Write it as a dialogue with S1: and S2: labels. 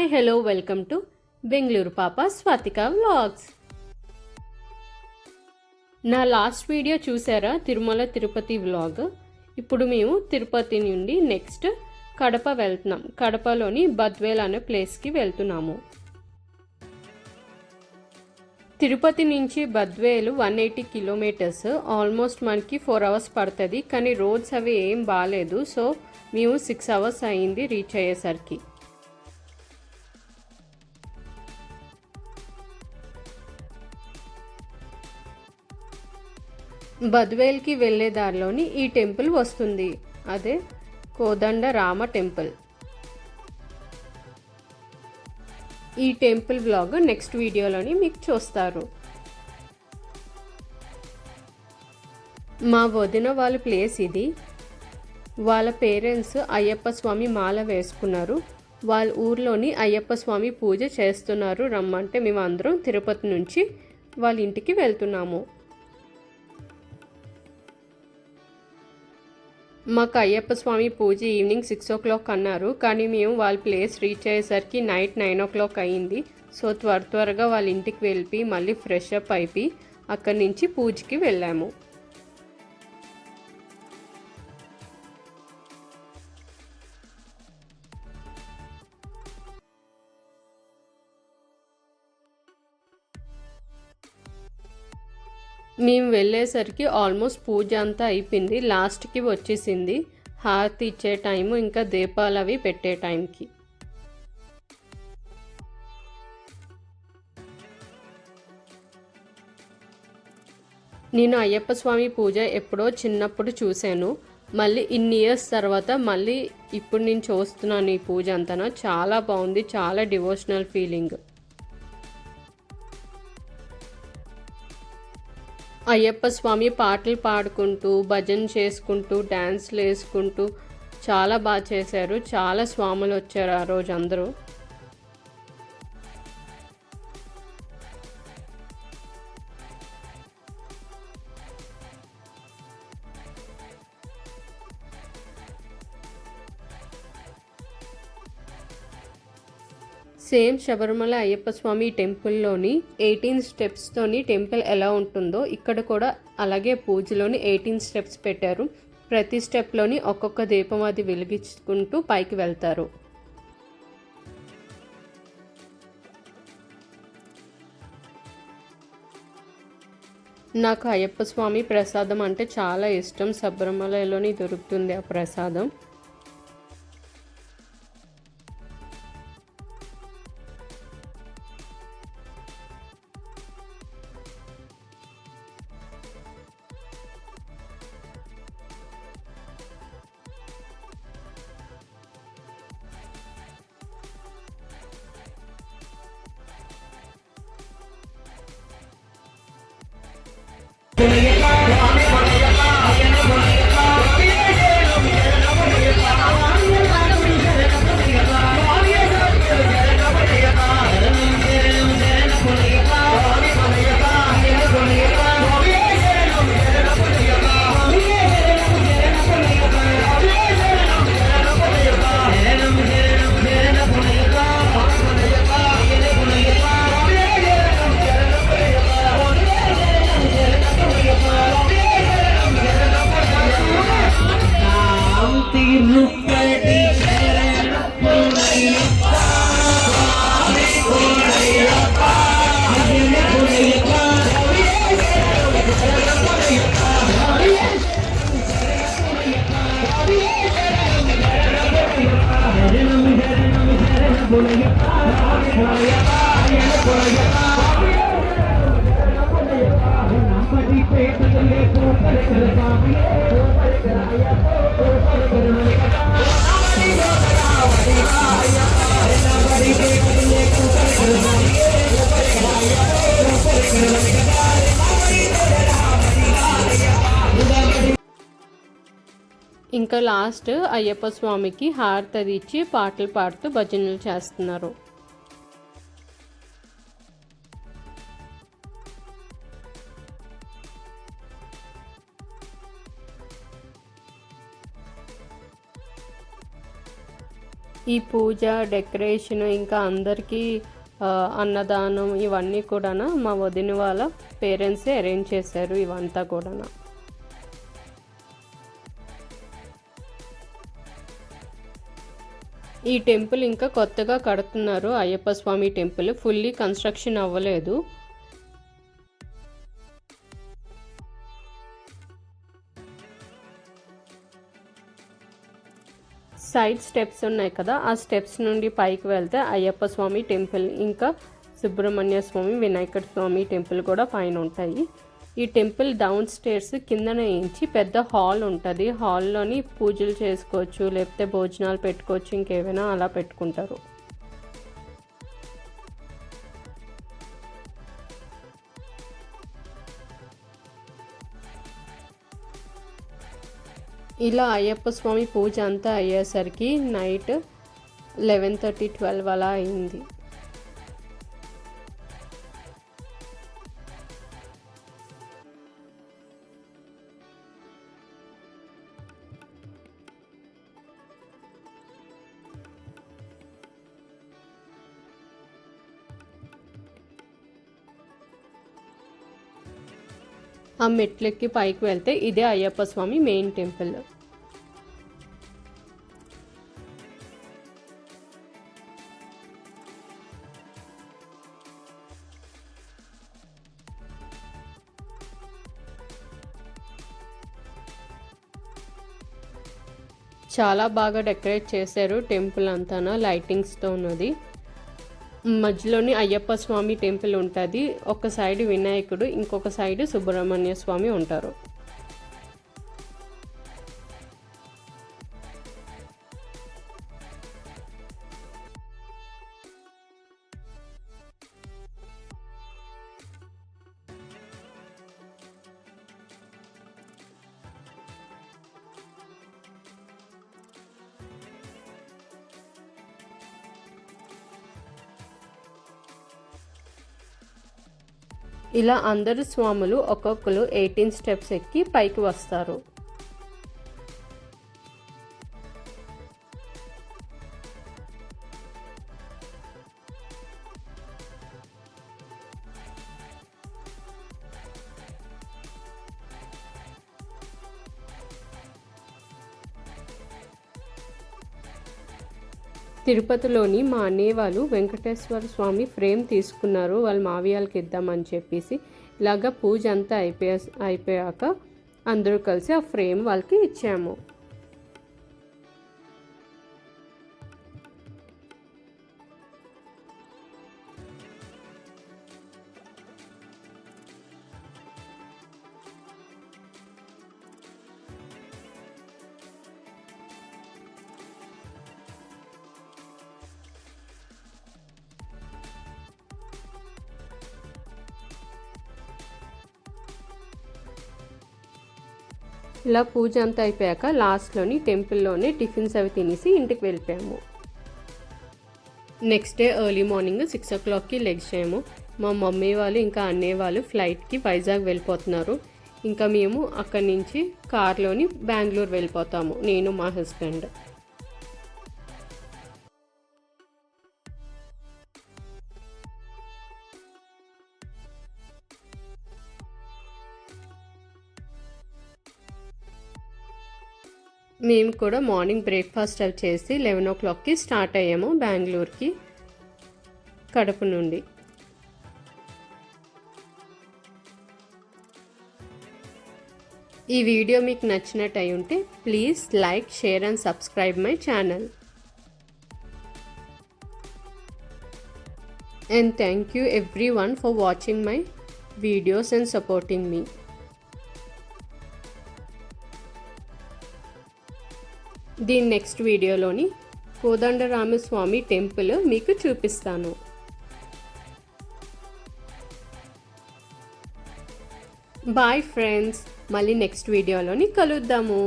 S1: Hi hello welcome to Bengaluru పాప Swathika vlogs. నా last video చూసారా, తిరుమల తిరుపతి వ్లాగ్. ఇప్పుడు మేము తిరుపతి నుండి నెక్స్ట్ కడప వెళ్తున్నాం. కడపలోని బద్వేల్ అనే ప్లేస్కి వెళ్తున్నాము. తిరుపతి నుంచి బద్వేలు 180 కిలోమీటర్స్. ఆల్మోస్ట్ మనకి 4 అవర్స్ పడుతుంది. కానీ రోడ్స్ అవి ఏం బాగాలేదు, సో మేము 6 అవర్స్ అయింది రీచ్ అయ్యేసరికి. బద్వేల్కి వెళ్ళే దారిలోని ఈ టెంపుల్ వస్తుంది, అదే కోదండ రామ టెంపుల్. ఈ టెంపుల్ వ్లాగ్ నెక్స్ట్ వీడియోలోని మీకు చూస్తారు. మా వదిన వాళ్ళ ప్లేస్ ఇది. వాళ్ళ పేరెంట్స్ అయ్యప్ప స్వామి మాల వేసుకున్నారు. వాళ్ళ ఊర్లోని అయ్యప్ప స్వామి పూజ చేస్తున్నారు. రమ్మంటే మేము అందరం తిరుపతి నుంచి వాళ్ళ ఇంటికి వెళ్తున్నాము. మాకు అయ్యప్ప స్వామి పూజ ఈవినింగ్ 6 o'clock అన్నారు, కానీ మేము వాళ్ళ ప్లేస్ రీచ్ అయ్యేసరికి నైట్ 9 o'clock అయ్యింది. సో త్వరగా వాళ్ళ ఇంటికి వెళ్ళి మళ్ళీ ఫ్రెష్ అప్ అయిపోయి అక్కడి నుంచి పూజకి వెళ్ళాము. మేము వెళ్ళేసరికి ఆల్మోస్ట్ పూజ అంతా అయిపోయింది. లాస్ట్కి వచ్చేసింది హారతి ఇచ్చే టైము, ఇంకా దీపాలు అవి పెట్టే టైంకి. నేను అయ్యప్ప స్వామి పూజ ఎప్పుడో చిన్నప్పుడు చూశాను. మళ్ళీ ఇన్ని ఇయర్స్ తర్వాత మళ్ళీ ఇప్పుడు నేను చూస్తున్నాను ఈ పూజ అంతా. చాలా బాగుంది, చాలా డివోషనల్ ఫీలింగ్. అయ్యప్ప స్వామి పాటలు పాడుకుంటూ భజన చేసుకుంటూ డ్యాన్స్లు వేసుకుంటూ చాలా బాగా చేశారు. చాలా స్వాములు వచ్చారు ఆ రోజు అందరూ. సేమ్ శబరిమల అయ్యప్ప స్వామి టెంపుల్లోని 18 స్టెప్స్తోని టెంపుల్ ఎలా ఉంటుందో ఇక్కడ కూడా అలాగే పూజలోని 18 స్టెప్స్ పెట్టారు. ప్రతి స్టెప్లోని ఒక్కొక్క దీపం అది వెలిగించుకుంటూ పైకి వెళ్తారు. నాకు అయ్యప్ప స్వామి ప్రసాదం అంటే చాలా ఇష్టం. శబరిమలలోని దొరుకుతుంది ఆ ప్రసాదం. ఇంకా లాస్ట్ అయ్యప్ప స్వామికి హారతి ఇచ్చి పాటలు పాడుతూ భజనలు చేస్తున్నారు. ఈ పూజ డెకరేషన్ ఇంకా అందరికీ అన్నదానం ఇవన్నీ కూడా మా వదిన వాళ్ళ పేరెంట్సే అరేంజ్ చేశారు ఇవంతా కూడా. ఈ టెంపుల్ ఇంకా కొత్తగా కడుతున్నారు. అయ్యప్ప స్వామి టెంపుల్ ఫుల్లీ కన్స్ట్రక్షన్ అవ్వలేదు. సైడ్ స్టెప్స్ ఉన్నాయి కదా, ఆ స్టెప్స్ నుండి పైకి వెళ్తే అయ్యప్ప స్వామి టెంపుల్ ఇంకా సుబ్రహ్మణ్య స్వామి వినాయకుడి స్వామి టెంపుల్ కూడా పైన ఉంటాయి. ఈ టెంపుల్ డౌన్ స్టేర్స్ కిందన నుంచి పెద్ద హాల్ ఉంటుంది. హాల్లోని పూజలు చేసుకోవచ్చు, లేకపోతే భోజనాలు పెట్టుకోవచ్చు, ఇంకేమైనా అలా పెట్టుకుంటారు. ఇలా అయ్యప్ప స్వామి పూజ అంతా అయ్యేసరికి నైట్ 11:30, 12 అలా అయింది. ఆ మెట్లెక్కి పైకి వెళ్తే ఇదే అయ్యప్ప స్వామి మెయిన్ టెంపుల్. చాలా బాగా డెకరేట్ చేశారు టెంపుల్ అంతా లైటింగ్స్తో ఉన్నది. మధ్యలోని అయ్యప్ప స్వామి టెంపుల్ ఉంటుంది. ఒక సైడ్ వినాయకుడు, ఇంకొక సైడ్ సుబ్రహ్మణ్య స్వామి ఉంటారు. ఇలా అందరు స్వాములు ఒక్కొక్కరు 18 స్టెప్స్ ఎక్కి పైకి వస్తారు. తిరుపతిలోని మా అన్నయ్య వాళ్ళు వెంకటేశ్వర స్వామి ఫ్రేమ్ తీసుకున్నారు. వాళ్ళ మావయ్యలకి ఇద్దామని చెప్పేసి ఇలాగా పూజ అంతా అయిపోయాక అందరూ కలిసి ఆ ఫ్రేమ్ వాళ్ళకి ఇచ్చాము. ఇలా పూజ అంతా అయిపోయాక లాస్ట్లోని టెంపుల్లోనే టిఫిన్స్ అవి తినేసి ఇంటికి వెళ్ళిపోయాము. Next day early morning 6 o'clockకి లెగ్సాము. మా మమ్మీ వాళ్ళు ఇంకా అన్నయ్య వాళ్ళు ఫ్లైట్కి వైజాగ్ వెళ్ళిపోతున్నారు. ఇంకా మేము అక్కడి నుంచి కార్లోని బెంగళూరు వెళ్ళిపోతాము, నేను మా హస్బెండ్. మేము కూడా మార్నింగ్ బ్రేక్ఫాస్ట్ అవి చేసి 11 o'clockకి స్టార్ట్ అయ్యాము బెంగళూరుకి కడప నుండి. ఈ వీడియో మీకు నచ్చినట్టు అయి ఉంటే please like, share and subscribe my channel. And thank you everyone for watching my videos and supporting me. దీని నెక్స్ట్ వీడియోలోని కోదండరామస్వామి టెంపుల్ మీకు చూపిస్తాను. బాయ్ ఫ్రెండ్స్, మళ్ళీ నెక్స్ట్ వీడియోలోని కలుద్దాము.